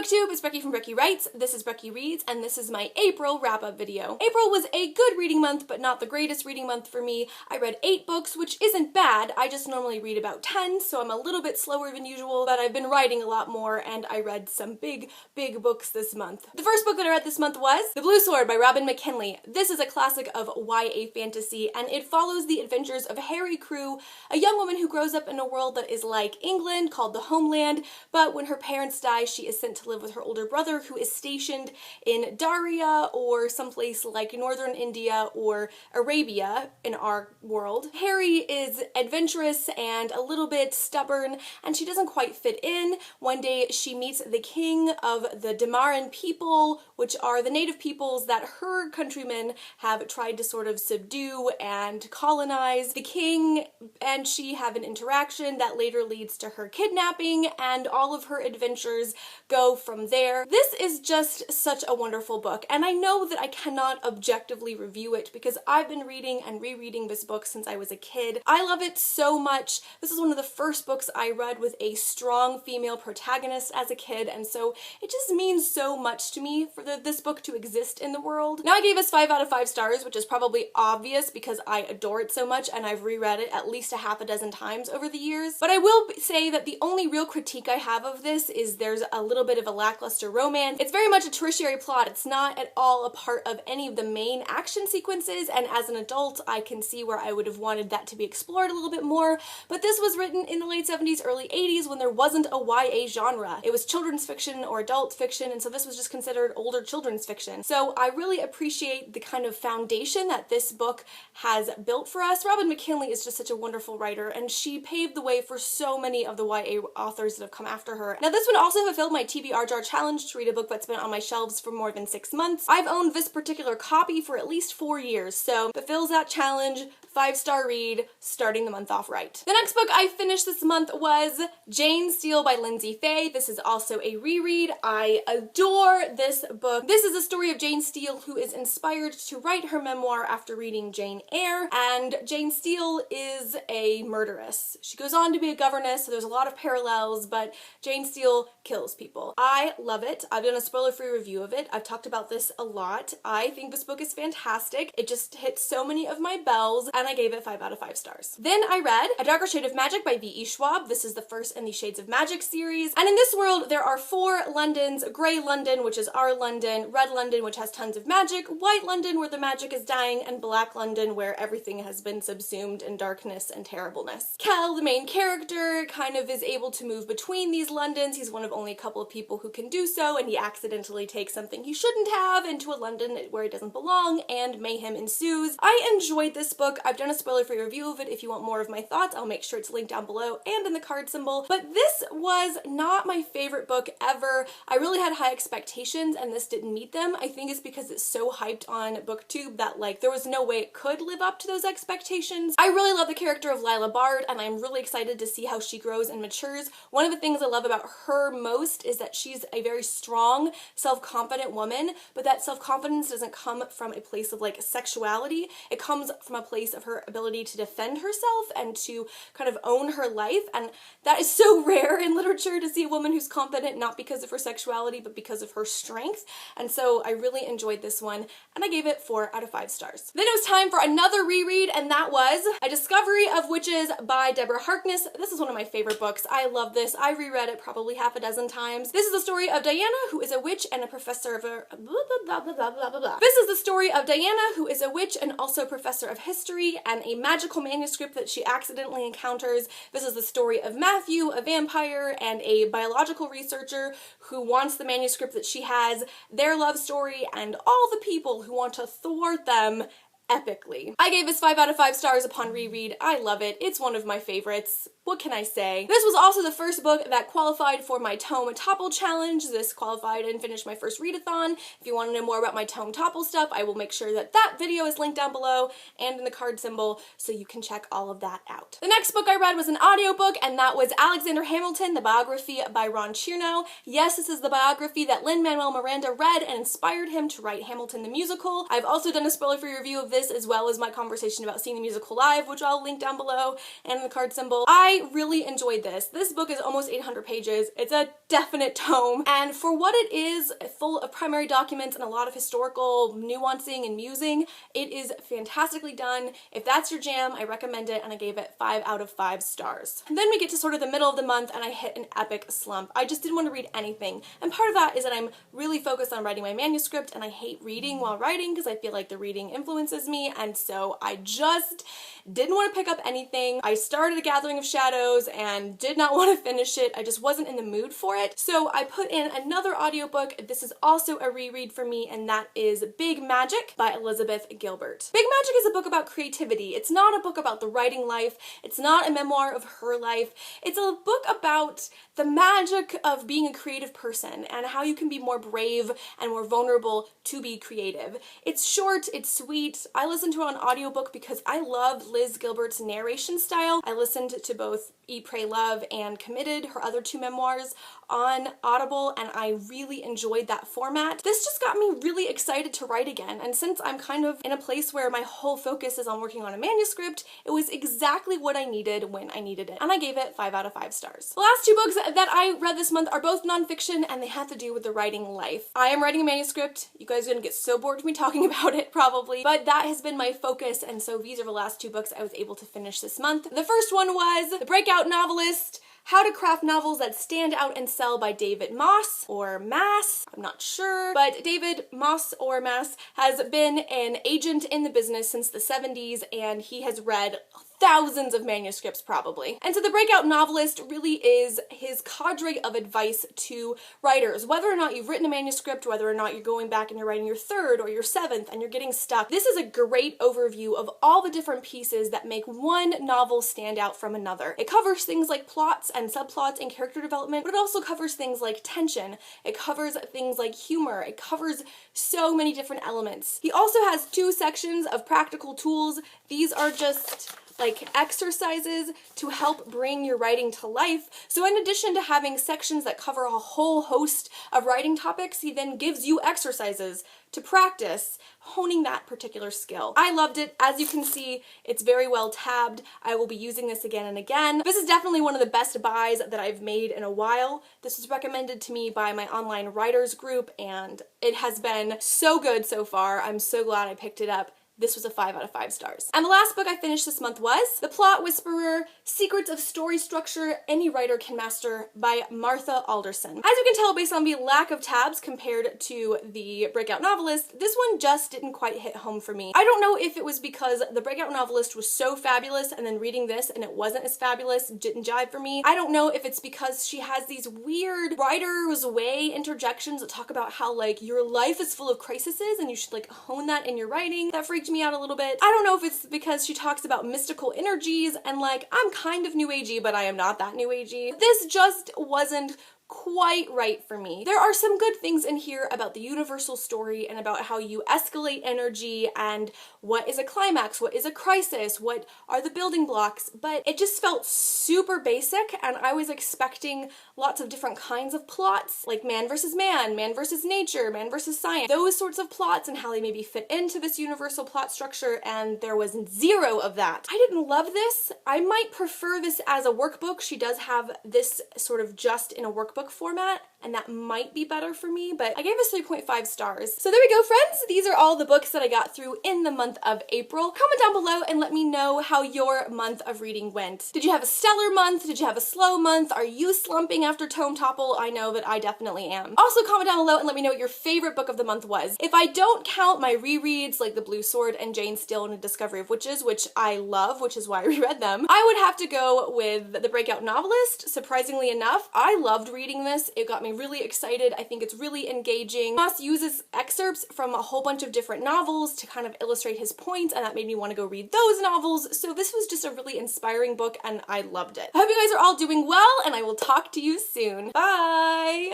BookTube, it's Becky from Becky Writes, this is Becky Reads, and this is my April wrap-up video. April was a good reading month, but not the greatest reading month for me. I read 8 books, which isn't bad. I just normally read about 10, so I'm a little bit slower than usual, but I've been writing a lot more, and I read some big books this month. The first book that I read this month was The Blue Sword by McKinley. This is a classic of YA fantasy, and it follows the adventures of Harry Crewe, a young woman who grows up in a world that is like England, called the Homeland, but when her parents die, she is sent to live with her older brother, who is stationed in Daria or someplace like northern India or Arabia in our world. Harry is adventurous and a little bit stubborn, and she doesn't quite fit in. One day she meets the king of the Damaran people, which are the native peoples that her countrymen have tried to sort of subdue and colonize. The king and she have an interaction that later leads to her kidnapping, and all of her adventures go from there. This is just such a wonderful book, and I know that I cannot objectively review it because I've been reading and rereading this book since I was a kid. I love it so much. This is one of the first books I read with a strong female protagonist as a kid, and so it just means so much to me for this book to exist in the world. Now, I gave this 5 out of 5 stars, which is probably obvious because I adore it so much and I've reread it at least a half a dozen times over the years. But I will say that the only real critique I have of this is there's a little bit of a lackluster romance. It's very much a tertiary plot. It's not at all a part of any of the main action sequences, and as an adult I can see where I would have wanted that to be explored a little bit more, but this was written in the late 70s, early 80s when there wasn't a YA genre. It was children's fiction or adult fiction, and so this was just considered older children's fiction. So I really appreciate the kind of foundation that this book has built for us. McKinley is just such a wonderful writer, and she paved the way for so many of the YA authors that have come after her. Now, this one also fulfilled my TBR jar challenge to read a book that's been on my shelves for more than 6 months. I've owned this particular copy for at least 4 years, so fulfills that challenge. 5-star read, starting the month off right. The next book I finished this month was Jane Steele by Lyndsay Faye. This is also a reread. I adore this book. This is the story of Jane Steele, who is inspired to write her memoir after reading Jane Eyre, and Jane Steele is a murderess. She goes on to be a governess, so there's a lot of parallels, but Jane Steele kills people. I love it. I've done a spoiler-free review of it. I've talked about this a lot. I think this book is fantastic. It just hits so many of my bells, and I gave it 5 out of 5 stars. Then I read A Darker Shade of Magic by V.E. Schwab. This is the first in the Shades of Magic series. And in this world, there are 4 Londons: Grey London, which is our London; Red London, which has tons of magic; White London, where the magic is dying; and Black London, where everything has been subsumed in darkness and terribleness. Kel, the main character, kind of is able to move between these Londons. He's one of only a couple of people who can do so, and he accidentally takes something he shouldn't have into a London where it doesn't belong, and mayhem ensues. I enjoyed this book. I've done a spoiler-free review of it. If you want more of my thoughts, I'll make sure it's linked down below and in the card symbol. But this was not my favorite book ever. I really had high expectations and this didn't meet them. I think it's because it's so hyped on BookTube that like there was no way it could live up to those expectations. I really love the character of Lila Bard, and I'm really excited to see how she grows and matures. One of the things I love about her most is that she's a very strong, self-confident woman, but that self-confidence doesn't come from a place of like sexuality. It comes from a place of her ability to defend herself and to kind of own her life, and that is so rare in literature, to see a woman who's confident not because of her sexuality but because of her strength. And so I really enjoyed this one, and I gave it 4 out of 5 stars. Then it was time for another reread, and that was A Discovery of Witches by Deborah Harkness. This is one of my favorite books. I love this. I reread it probably half a dozen times. This is the story of Diana, who is a witch and a professor of This is the story of Diana, who is a witch and also professor of history, and a magical manuscript that she accidentally encounters. This is the story of Matthew, a vampire, and a biological researcher who wants the manuscript that she has, their love story, and all the people who want to thwart them epically. I gave this 5 out of 5 stars upon reread. I love it. It's one of my favorites. What can I say? This was also the first book that qualified for my Tome Topple challenge. This qualified and finished my first readathon. If you want to know more about my Tome Topple stuff, I will make sure that that video is linked down below and in the card symbol so you can check all of that out. The next book I read was an audiobook, and that was Alexander Hamilton, the biography by Ron Chernow. Yes, this is the biography that Lin-Manuel Miranda read and inspired him to write Hamilton the musical. I've also done a spoiler-free review of this, as well as my conversation about seeing the musical live, which I'll link down below and in the card symbol. I I really enjoyed this. This book is almost 800 pages. It's a definite tome, and for what it is, full of primary documents and a lot of historical nuancing and musing, it is fantastically done. If that's your jam, I recommend it, and I gave it 5 out of 5 stars. And then we get to sort of the middle of the month and I hit an epic slump. I just didn't want to read anything, and part of that is that I'm really focused on writing my manuscript, and I hate reading while writing because I feel like the reading influences me, and so I just didn't want to pick up anything. I started A Gathering of Shadows and did not want to finish it. I just wasn't in the mood for it. So I put in another audiobook. This is also a reread for me, and that is Big Magic by Elizabeth Gilbert. Big Magic is a book about creativity. It's not a book about the writing life. It's not a memoir of her life. It's a book about the magic of being a creative person and how you can be more brave and more vulnerable to be creative. It's short, it's sweet. I listened to it on audiobook because I love Liz Gilbert's narration style. I listened to both Eat, Pray, Love and Committed, her other 2 memoirs, on Audible, and I really enjoyed that format. This just got me really excited to write again, and since I'm kind of in a place where my whole focus is on working on a manuscript, it was exactly what I needed when I needed it, and I gave it 5 out of 5 stars. The last 2 books that I read this month are both nonfiction, and they have to do with the writing life. I am writing a manuscript. You guys are gonna get so bored of me talking about it, probably, but that has been my focus, and so these are the last 2 books I was able to finish this month. The first one was The Breakout Novelist, How to Craft Novels That Stand Out and Sell by David Maass, or Maass, I'm not sure, but David Maass or Maass has been an agent in the business since the 70s, and he has read thousands of manuscripts probably. And so The Breakout Novelist really is his cadre of advice to writers. Whether or not you've written a manuscript, whether or not you're going back and you're writing your 3rd or your 7th and you're getting stuck, this is a great overview of all the different pieces that make one novel stand out from another. It covers things like plots and subplots and character development, but it also covers things like tension. It covers things like humor. It covers so many different elements. He also has 2 sections of practical tools. These are just like exercises to help bring your writing to life. So in addition to having sections that cover a whole host of writing topics, he then gives you exercises to practice honing that particular skill. I loved it. As you can see, it's very well tabbed. I will be using this again and again. This is definitely one of the best buys that I've made in a while. This was recommended to me by my online writers group, and it has been so good so far. I'm so glad I picked it up. This was a 5 out of 5 stars. And the last book I finished this month was The Plot Whisperer, Secrets of Story Structure Any Writer Can Master by Martha Alderson. As you can tell based on the lack of tabs compared to the Breakout Novelist, this one just didn't quite hit home for me. I don't know if it was because the Breakout Novelist was so fabulous and then reading this and it wasn't as fabulous, didn't jive for me. I don't know if it's because she has these weird writer's way interjections that talk about how like your life is full of crises and you should like hone that in your writing. That freaked me out a little bit. I don't know if it's because she talks about mystical energies and like I'm kind of new agey, but I am not that new agey. This just wasn't quite right for me. There are some good things in here about the universal story and about how you escalate energy and what is a climax, what is a crisis, what are the building blocks, but it just felt super basic, and I was expecting lots of different kinds of plots, like man versus nature, man versus science, those sorts of plots and how they maybe fit into this universal plot structure, and there was 0 of that. I didn't love this. I might prefer this as a workbook. She does have this sort of just in a workbook format, and that might be better for me, but I gave this 3.5 stars. So there we go, friends. These are all the books that I got through in the month of April. Comment down below and let me know how your month of reading went. Did you have a stellar month? Did you have a slow month? Are you slumping after Tome Topple? I know that I definitely am. Also comment down below and let me know what your favorite book of the month was. If I don't count my rereads like The Blue Sword and Jane Steele and A Discovery of Witches, which I love, which is why I reread them, I would have to go with The Breakout Novelist. Surprisingly enough, I loved reading this. It got me really excited. I think it's really engaging. Maass uses excerpts from a whole bunch of different novels to kind of illustrate his points, and that made me want to go read those novels. So this was just a really inspiring book, and I loved it. I hope you guys are all doing well, and I will talk to you soon. Bye!